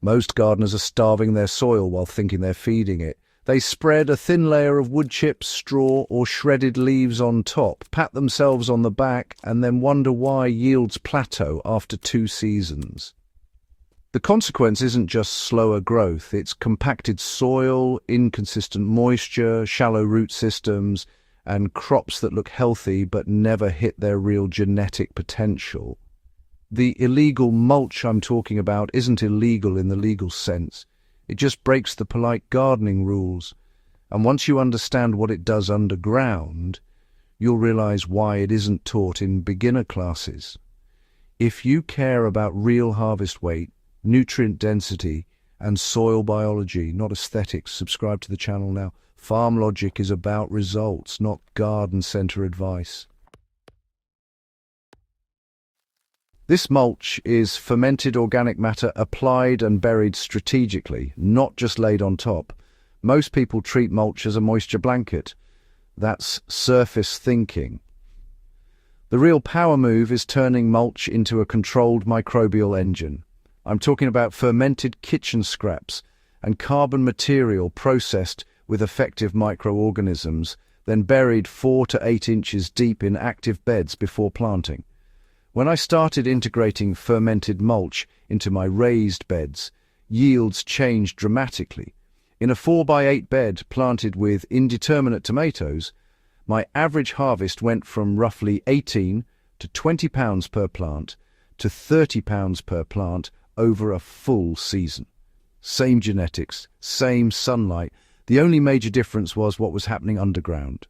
Most gardeners are starving their soil while thinking they're feeding it. They spread a thin layer of wood chips, straw, or shredded leaves on top, pat themselves on the back, and then wonder why yields plateau after 2 seasons. The consequence isn't just slower growth, it's compacted soil, inconsistent moisture, shallow root systems, and crops that look healthy but never hit their real genetic potential. The illegal mulch I'm talking about isn't illegal in the legal sense. It just breaks the polite gardening rules. And once you understand what it does underground, you'll realize why it isn't taught in beginner classes. If you care about real harvest weight, nutrient density, and soil biology, not aesthetics, subscribe to the channel now. Farm Logic is about results, not garden center advice. This mulch is fermented organic matter applied and buried strategically, not just laid on top. Most people treat mulch as a moisture blanket. That's surface thinking. The real power move is turning mulch into a controlled microbial engine. I'm talking about fermented kitchen scraps and carbon material processed with effective microorganisms, then buried 4 to 8 inches deep in active beds before planting. When I started integrating fermented mulch into my raised beds, yields changed dramatically. In a 4x8 bed planted with indeterminate tomatoes, my average harvest went from roughly 18 to 20 pounds per plant to 30 pounds per plant over a full season. Same genetics, same sunlight. The only major difference was what was happening underground.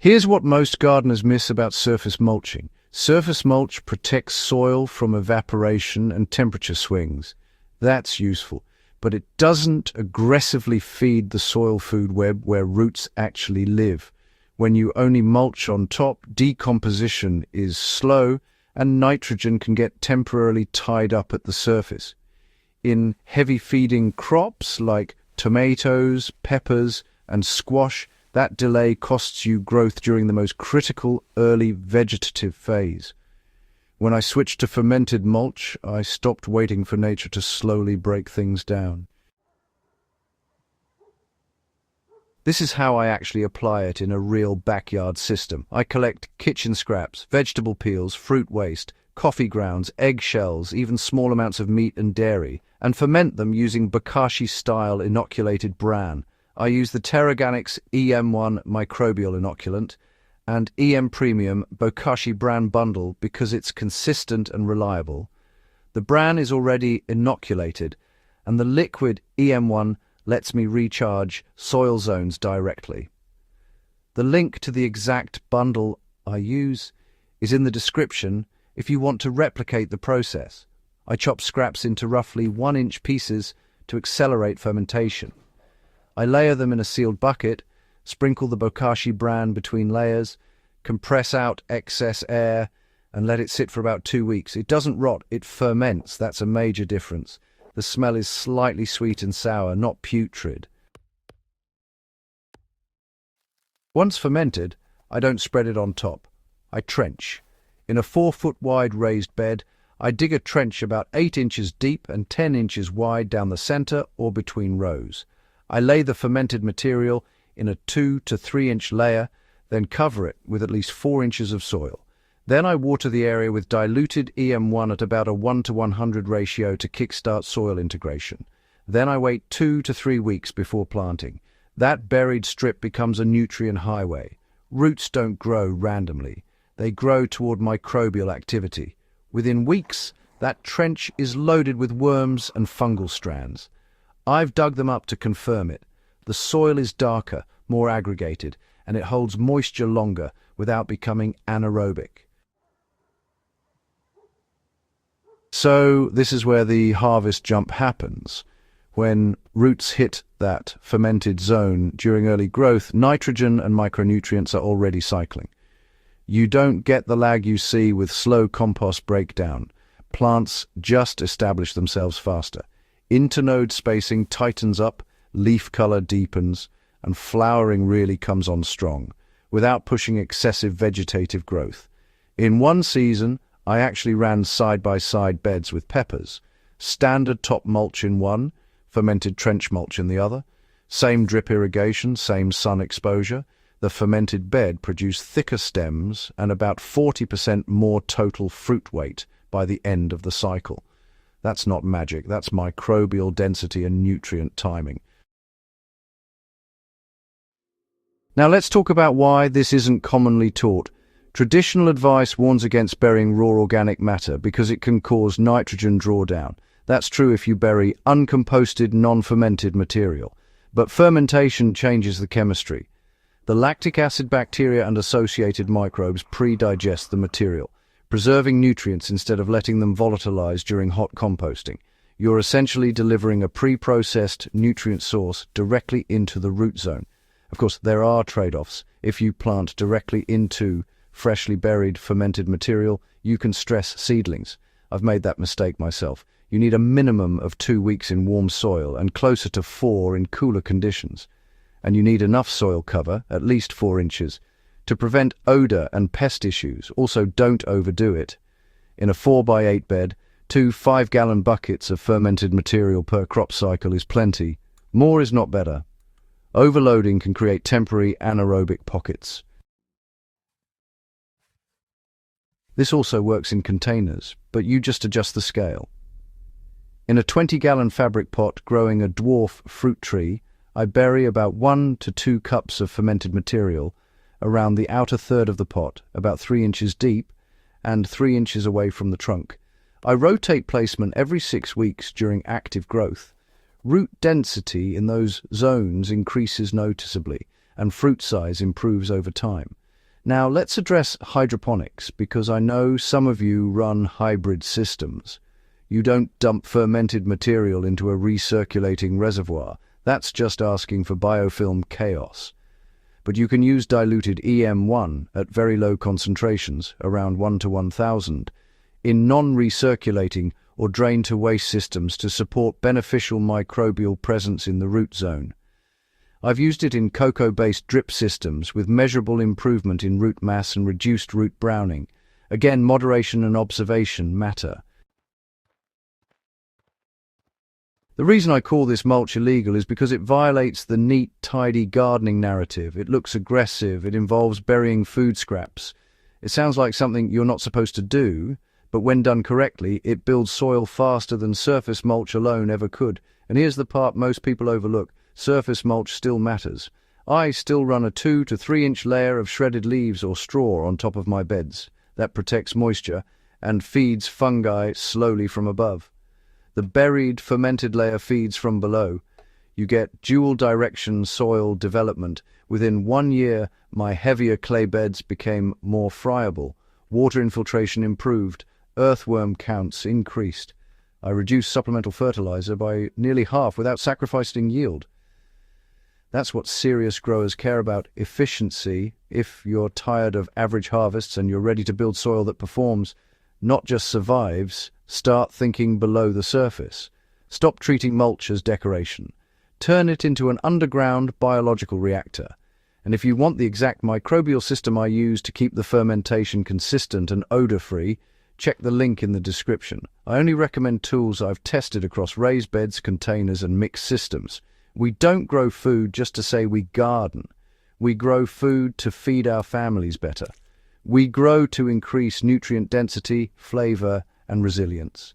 Here's what most gardeners miss about surface mulching. Surface mulch protects soil from evaporation and temperature swings. That's useful, but it doesn't aggressively feed the soil food web where roots actually live. When you only mulch on top, decomposition is slow and nitrogen can get temporarily tied up at the surface. In heavy feeding crops like tomatoes, peppers, and squash, that delay costs you growth during the most critical early vegetative phase. When I switched to fermented mulch, I stopped waiting for nature to slowly break things down. This is how I actually apply it in a real backyard system. I collect kitchen scraps, vegetable peels, fruit waste, coffee grounds, eggshells, even small amounts of meat and dairy, and ferment them using bokashi-style inoculated bran. I use the Terraganics EM1 microbial inoculant and EM Premium bokashi bran bundle because it's consistent and reliable. The bran is already inoculated, and the liquid EM1 lets me recharge soil zones directly. The link to the exact bundle I use is in the description if you want to replicate the process. I chop scraps into roughly 1-inch pieces to accelerate fermentation. I layer them in a sealed bucket, sprinkle the bokashi bran between layers, compress out excess air, and let it sit for about 2 weeks. It doesn't rot, it ferments. That's a major difference. The smell is slightly sweet and sour, not putrid. Once fermented, I don't spread it on top. I trench. In a 4-foot wide raised bed, I dig a trench about 8 inches deep and 10 inches wide down the center or between rows. I lay the fermented material in a 2 to 3 inch layer, then cover it with at least 4 inches of soil. Then I water the area with diluted EM1 at about a 1:100 ratio to kickstart soil integration. Then I wait 2 to 3 weeks before planting. That buried strip becomes a nutrient highway. Roots don't grow randomly. They grow toward microbial activity. Within weeks, that trench is loaded with worms and fungal strands. I've dug them up to confirm it. The soil is darker, more aggregated, and it holds moisture longer without becoming anaerobic. So this is where the harvest jump happens. When roots hit that fermented zone during early growth, nitrogen and micronutrients are already cycling. You don't get the lag you see with slow compost breakdown. Plants just establish themselves faster. Internode spacing tightens up, leaf color deepens, and flowering really comes on strong, without pushing excessive vegetative growth. In one season, I actually ran side-by-side beds with peppers. Standard top mulch in one, fermented trench mulch in the other. Same drip irrigation, same sun exposure. The fermented bed produced thicker stems and about 40% more total fruit weight by the end of the cycle. That's not magic, that's microbial density and nutrient timing. Now let's talk about why this isn't commonly taught. Traditional advice warns against burying raw organic matter because it can cause nitrogen drawdown. That's true if you bury uncomposted, non-fermented material. But fermentation changes the chemistry. The lactic acid bacteria and associated microbes pre-digest the material, preserving nutrients instead of letting them volatilize during hot composting. You're essentially delivering a pre-processed nutrient source directly into the root zone. Of course, there are trade-offs. If you plant directly into freshly buried fermented material, you can stress seedlings. I've made that mistake myself. You need a minimum of 2 weeks in warm soil and closer to 4 in cooler conditions. And you need enough soil cover, at least 4 inches, to prevent odor and pest issues. Also, don't overdo it. In a 4x8 bed, 2 5-gallon buckets of fermented material per crop cycle is plenty. More is not better. Overloading can create temporary anaerobic pockets. This also works in containers, but you just adjust the scale. In a 20-gallon fabric pot growing a dwarf fruit tree, I bury about 1 to 2 cups of fermented material around the outer third of the pot, about 3 inches deep and 3 inches away from the trunk. I rotate placement every 6 weeks during active growth. Root density in those zones increases noticeably, and fruit size improves over time. Now let's address hydroponics, because I know some of you run hybrid systems. You don't dump fermented material into a recirculating reservoir. That's just asking for biofilm chaos. But you can use diluted EM1 at very low concentrations, around 1 to 1000, in non-recirculating or drain-to-waste systems to support beneficial microbial presence in the root zone. I've used it in cocoa-based drip systems with measurable improvement in root mass and reduced root browning. Again, moderation and observation matter. The reason I call this mulch illegal is because it violates the neat, tidy gardening narrative. It looks aggressive, it involves burying food scraps. It sounds like something you're not supposed to do, but when done correctly, it builds soil faster than surface mulch alone ever could. And here's the part most people overlook. Surface mulch still matters. I still run a 2 to 3 inch layer of shredded leaves or straw on top of my beds. That protects moisture and feeds fungi slowly from above. The buried, fermented layer feeds from below. You get dual direction soil development. Within 1 year, my heavier clay beds became more friable. Water infiltration improved. Earthworm counts increased. I reduced supplemental fertilizer by nearly half without sacrificing yield. That's what serious growers care about, efficiency. If you're tired of average harvests and you're ready to build soil that performs, not just survives, start thinking below the surface. Stop treating mulch as decoration. Turn it into an underground biological reactor. And if you want the exact microbial system I use to keep the fermentation consistent and odor-free, check the link in the description. I only recommend tools I've tested across raised beds, containers, and mixed systems. We don't grow food just to say we garden. We grow food to feed our families better. We grow to increase nutrient density, flavor, and resilience.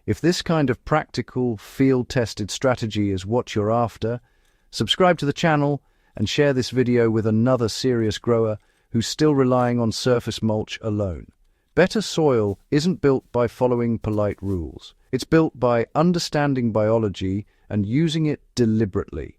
If this kind of practical, field-tested strategy is what you're after, subscribe to the channel and share this video with another serious grower who's still relying on surface mulch alone. Better soil isn't built by following polite rules. It's built by understanding biology and using it deliberately.